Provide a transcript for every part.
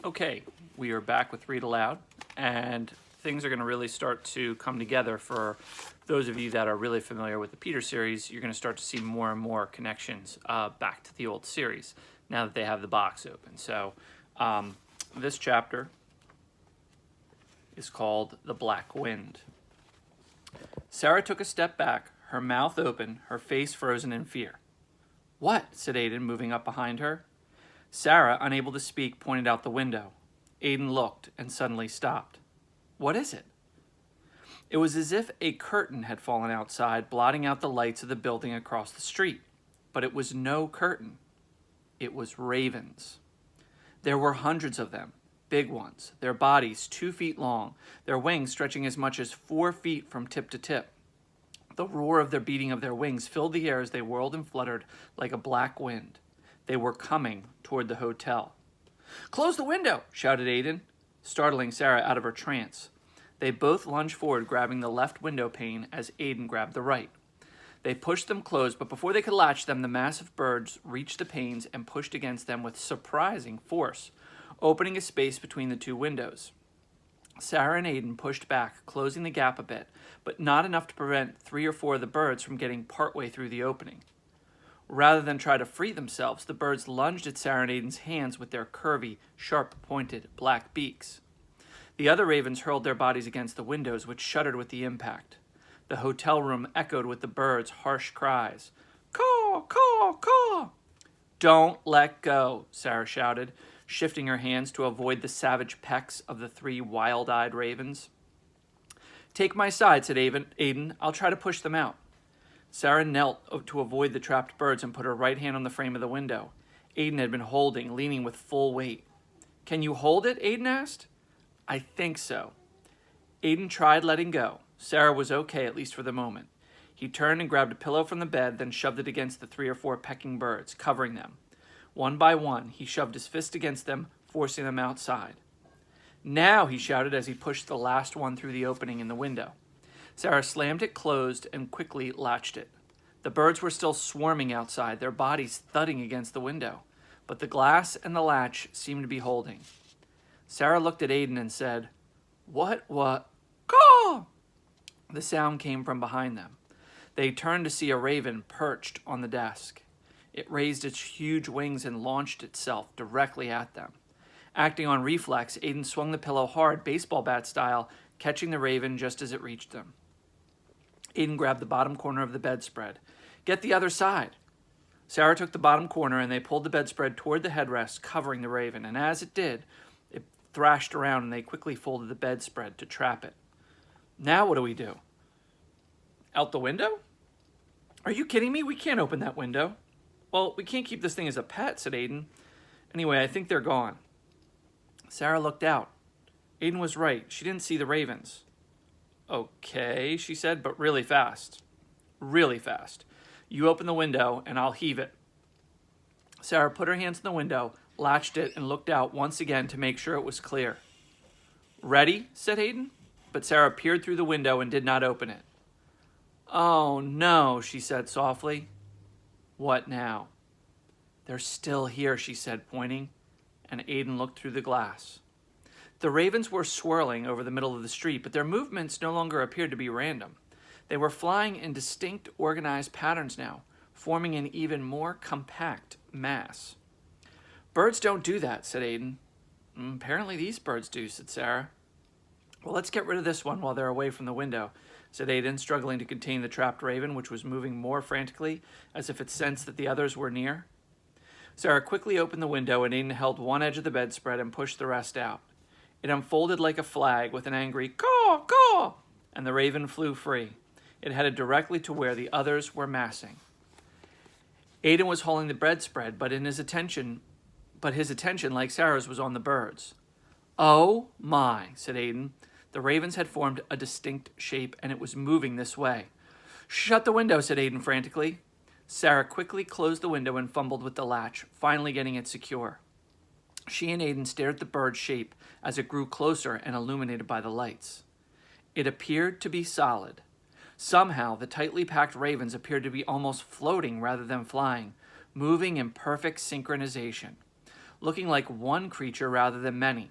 Okay, we are back with Read Aloud, and things are going to really start to come together for those of you that are really familiar with the Peter series. You're going to start to see more and more connections back to the old series now that they have the box open. So this chapter is called The Black Wind. Sarah took a step back, her mouth open, her face frozen in fear. "What?" said Aiden, moving up behind her. Sarah, unable to speak, pointed out the window. Aiden looked and suddenly stopped. "What is it?" It was as if a curtain had fallen outside, blotting out the lights of the building across the street. But it was no curtain. It was ravens. There were hundreds of them, big ones, their bodies 2 feet long, their wings stretching as much as 4 feet from tip to tip. The roar of their beating of their wings filled the air as they whirled and fluttered like a black wind. They were coming toward the hotel. "Close the window!" shouted Aiden, startling Sarah out of her trance. They both lunged forward, grabbing the left window pane as Aiden grabbed the right. They pushed them closed, but before they could latch them, the massive birds reached the panes and pushed against them with surprising force, opening a space between the 2 windows. Sarah and Aiden pushed back, closing the gap a bit, but not enough to prevent 3 or 4 of the birds from getting partway through the opening. Rather than try to free themselves, the birds lunged at Sarah and Aiden's hands with their curvy, sharp-pointed black beaks. The other ravens hurled their bodies against the windows, which shuddered with the impact. The hotel room echoed with the birds' harsh cries. "Caw, caw, caw!" "Don't let go," Sarah shouted, shifting her hands to avoid the savage pecks of the 3 wild-eyed ravens. "Take my side," said Aiden. "I'll try to push them out." Sarah knelt to avoid the trapped birds and put her right hand on the frame of the window. Aiden had been holding, leaning with full weight. "Can you hold it?" Aiden asked. "I think so." Aiden tried letting go. Sarah was okay, at least for the moment. He turned and grabbed a pillow from the bed, then shoved it against the 3 or 4 pecking birds, covering them. One by one, he shoved his fist against them, forcing them outside. "Now," he shouted as he pushed the last one through the opening in the window. Sarah slammed it closed and quickly latched it. The birds were still swarming outside, their bodies thudding against the window, but the glass and the latch seemed to be holding. Sarah looked at Aiden and said, What? Caw!" The sound came from behind them. They turned to see a raven perched on the desk. It raised its huge wings and launched itself directly at them. Acting on reflex, Aiden swung the pillow hard, baseball bat style, catching the raven just as it reached them. Aiden grabbed the bottom corner of the bedspread. "Get the other side." Sarah took the bottom corner and they pulled the bedspread toward the headrest, covering the raven, and as it did, it thrashed around and they quickly folded the bedspread to trap it. "Now what do we do?" "Out the window?" "Are you kidding me? We can't open that window." "Well, we can't keep this thing as a pet," said Aiden. "Anyway, I think they're gone." Sarah looked out. Aiden was right. She didn't see the ravens. "Okay," she said, "but really fast. Really fast. You open the window and I'll heave it." Sarah put her hands in the window, latched it, and looked out once again to make sure it was clear. "Ready?" said Aiden, but Sarah peered through the window and did not open it. "Oh no," she said softly. "What now?" "They're still here," she said, pointing, and Aiden looked through the glass. The ravens were swirling over the middle of the street, but their movements no longer appeared to be random. They were flying in distinct, organized patterns now, forming an even more compact mass. "Birds don't do that," said Aiden. "Apparently these birds do," said Sarah. "Well, let's get rid of this one while they're away from the window," said Aiden, struggling to contain the trapped raven, which was moving more frantically, as if it sensed that the others were near. Sarah quickly opened the window, and Aiden held one edge of the bedspread and pushed the rest out. It unfolded like a flag with an angry caw, caw, and the raven flew free. It headed directly to where the others were massing. Aiden was holding the bedspread, but his attention, like Sarah's, was on the birds. "Oh my," said Aiden. The ravens had formed a distinct shape, and it was moving this way. "Shut the window," said Aiden frantically. Sarah quickly closed the window and fumbled with the latch, finally getting it secure. She and Aiden stared at the bird's shape as it grew closer and illuminated by the lights. It appeared to be solid. Somehow, the tightly packed ravens appeared to be almost floating rather than flying, moving in perfect synchronization. looking like one creature rather than many.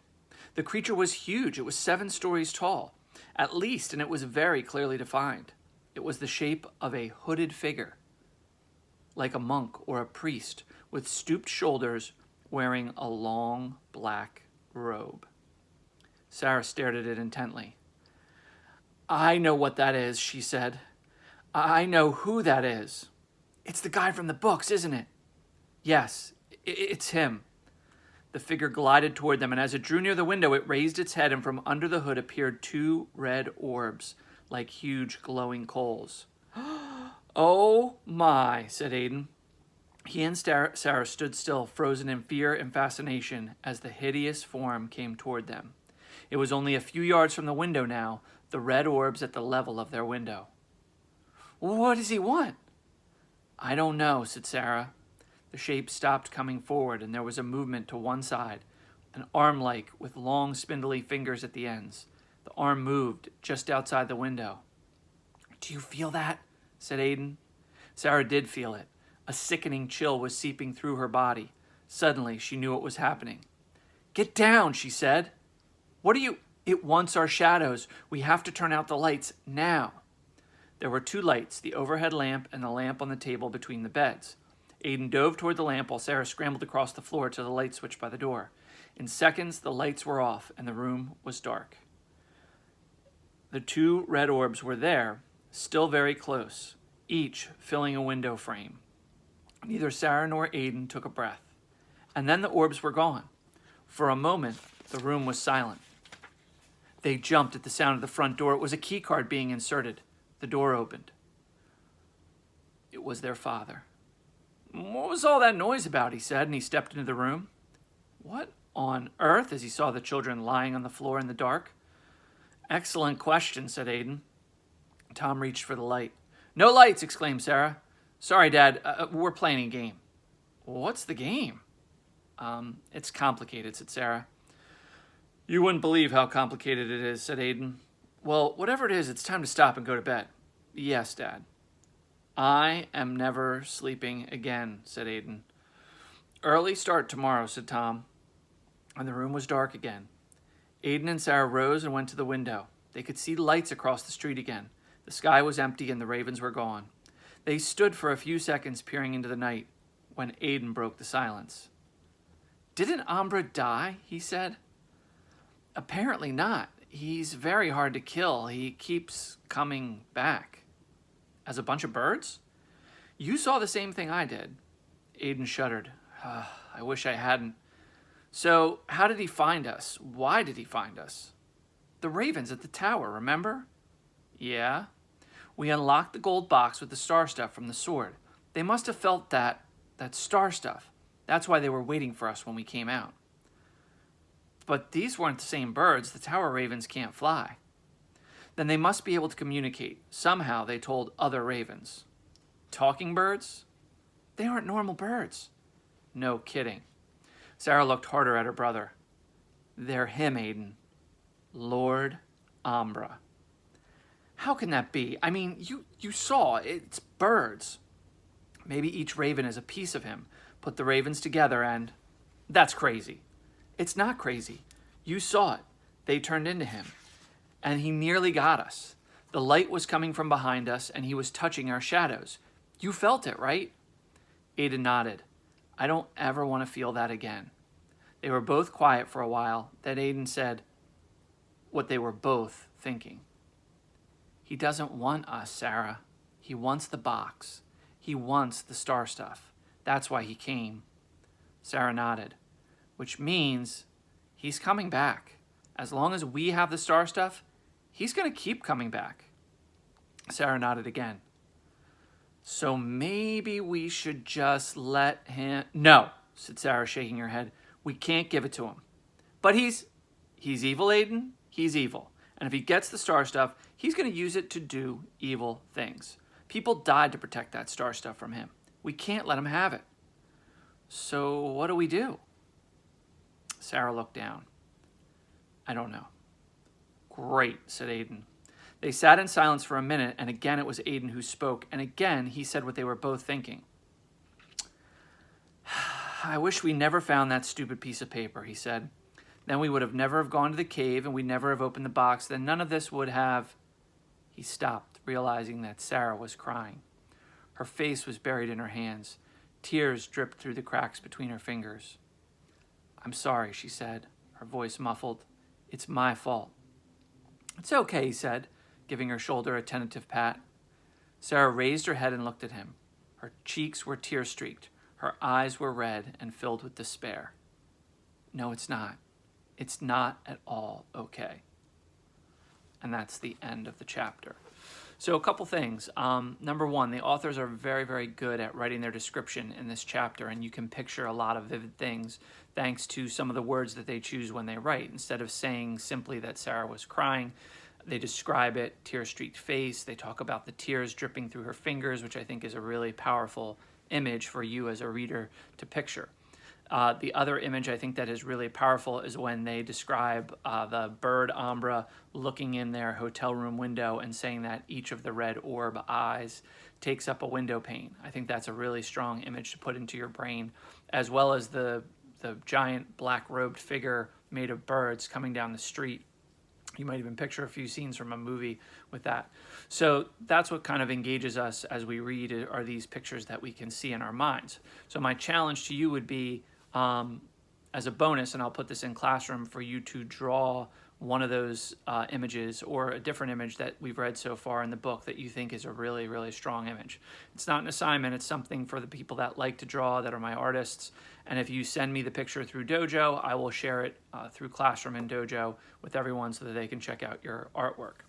The creature was huge. It was 7 stories tall, at least, and it was very clearly defined. It was the shape of a hooded figure, like a monk or a priest, with stooped shoulders, wearing a long black robe. Sarah stared at it intently. "I know what that is," she said. "I know who that is. It's the guy from the books, isn't it?" "Yes, it's him." The figure glided toward them, and as it drew near the window, it raised its head, and from under the hood appeared 2 red orbs, like huge glowing coals. "Oh my," said Aidan. He and Sarah stood still, frozen in fear and fascination, as the hideous form came toward them. It was only a few yards from the window now, the red orbs at the level of their window. "What does he want?" "I don't know," said Sarah. The shape stopped coming forward, and there was a movement to one side, an arm-like with long spindly fingers at the ends. The arm moved just outside the window. "Do you feel that?" said Aidan. Sarah did feel it. A sickening chill was seeping through her body. Suddenly, she knew what was happening. "Get down," she said. "What are you—" "It wants our shadows. We have to turn out the lights now." There were 2 lights, the overhead lamp and the lamp on the table between the beds. Aidan dove toward the lamp while Sarah scrambled across the floor to the light switch by the door. In seconds, the lights were off and the room was dark. The 2 red orbs were there, still very close, each filling a window frame. Neither Sarah nor Aidan took a breath. And then the orbs were gone. For a moment, the room was silent. They jumped at the sound of the front door. It was a key card being inserted. The door opened. It was their father. "What was all that noise about?" he said, and he stepped into the room. "What on earth?" as he saw the children lying on the floor in the dark. "Excellent question," said Aidan. Tom reached for the light. "No lights!" exclaimed Sarah. "Sorry, Dad, we're playing a game." "What's the game?" It's complicated," said Sarah. "You wouldn't believe how complicated it is," said Aidan. "Well, whatever it is, it's time to stop and go to bed." "Yes, Dad." "I am never sleeping again," said Aidan. "Early start tomorrow," said Tom. And the room was dark again. Aidan and Sarah rose and went to the window. They could see lights across the street again. The sky was empty and the ravens were gone. They stood for a few seconds peering into the night when Aidan broke the silence. "Didn't Ambra die?" he said. "Apparently not. He's very hard to kill. He keeps coming back." "As a bunch of birds?" "You saw the same thing I did." Aidan shuddered. "I wish I hadn't." "So, how did he find us? Why did he find us?" "The ravens at the tower, remember?" "Yeah." "We unlocked the gold box with the star stuff from the sword. They must have felt that star stuff. That's why they were waiting for us when we came out." "But these weren't the same birds. The tower ravens can't fly." "Then they must be able to communicate. Somehow they told other ravens." "Talking birds?" "They aren't normal birds." "No kidding." Sarah looked harder at her brother. "They're him, Aidan. Lord Ambra." "How can that be? I mean, you saw. It's birds." "Maybe each raven is a piece of him. Put the ravens together and—" "That's crazy." "It's not crazy. You saw it. They turned into him. And he nearly got us. The light was coming from behind us, and he was touching our shadows. You felt it, right?" Aidan nodded. "I don't ever want to feel that again." They were both quiet for a while. Then Aidan said what they were both thinking. "He doesn't want us, Sarah. He wants the box. He wants the star stuff. That's why he came." Sarah nodded. "Which means he's coming back. As long as we have the star stuff, he's going to keep coming back." Sarah nodded again. "So maybe we should just let him—" "No," said Sarah, shaking her head. "We can't give it to him." "But he's evil, Aidan. He's evil. And if he gets the star stuff, he's going to use it to do evil things. People died to protect that star stuff from him. We can't let him have it." "So what do we do?" Sarah looked down. "I don't know." "Great," said Aidan. They sat in silence for a minute, and again it was Aidan who spoke, and again he said what they were both thinking. I wish we never found that stupid piece of paper, he said. Then we would have never have gone to the cave, and we'd never have opened the box. Then none of this would have... He stopped, realizing that Sarah was crying. Her face was buried in her hands. Tears dripped through the cracks between her fingers. I'm sorry, she said, her voice muffled. It's my fault. It's okay, he said, giving her shoulder a tentative pat. Sarah raised her head and looked at him. Her cheeks were tear-streaked. Her eyes were red and filled with despair. No, it's not. It's not at all okay. And that's the end of the chapter. So a couple things. Number one, the authors are very, very good at writing their description in this chapter, and you can picture a lot of vivid things thanks to some of the words that they choose when they write. Instead of saying simply that Sarah was crying, they describe it, tear-streaked face. They talk about the tears dripping through her fingers, which I think is a really powerful image for you as a reader to picture. The other image I think that is really powerful is when they describe the bird Ambra looking in their hotel room window and saying that each of the red orb eyes takes up a window pane. I think that's a really strong image to put into your brain, as well as the giant black-robed figure made of birds coming down the street. You might even picture a few scenes from a movie with that. So that's what kind of engages us as we read, are these pictures that we can see in our minds. So my challenge to you would be, as a bonus, and I'll put this in Classroom, for you to draw one of those images or a different image that we've read so far in the book that you think is a really, really strong image. It's not an assignment. It's something for the people that like to draw, that are my artists. And if you send me the picture through Dojo, I will share it through Classroom and Dojo with everyone so that they can check out your artwork.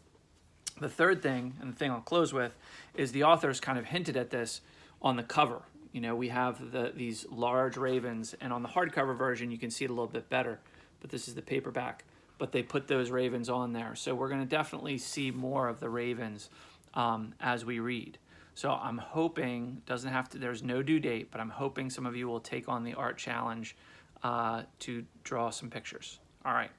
The third thing, and the thing I'll close with, is the authors kind of hinted at this on the cover. You know, we have these large ravens, and on the hardcover version, you can see it a little bit better, but this is the paperback. But they put those ravens on there. So we're going to definitely see more of the ravens as we read. So I'm hoping, there's no due date, but I'm hoping some of you will take on the art challenge to draw some pictures. All right.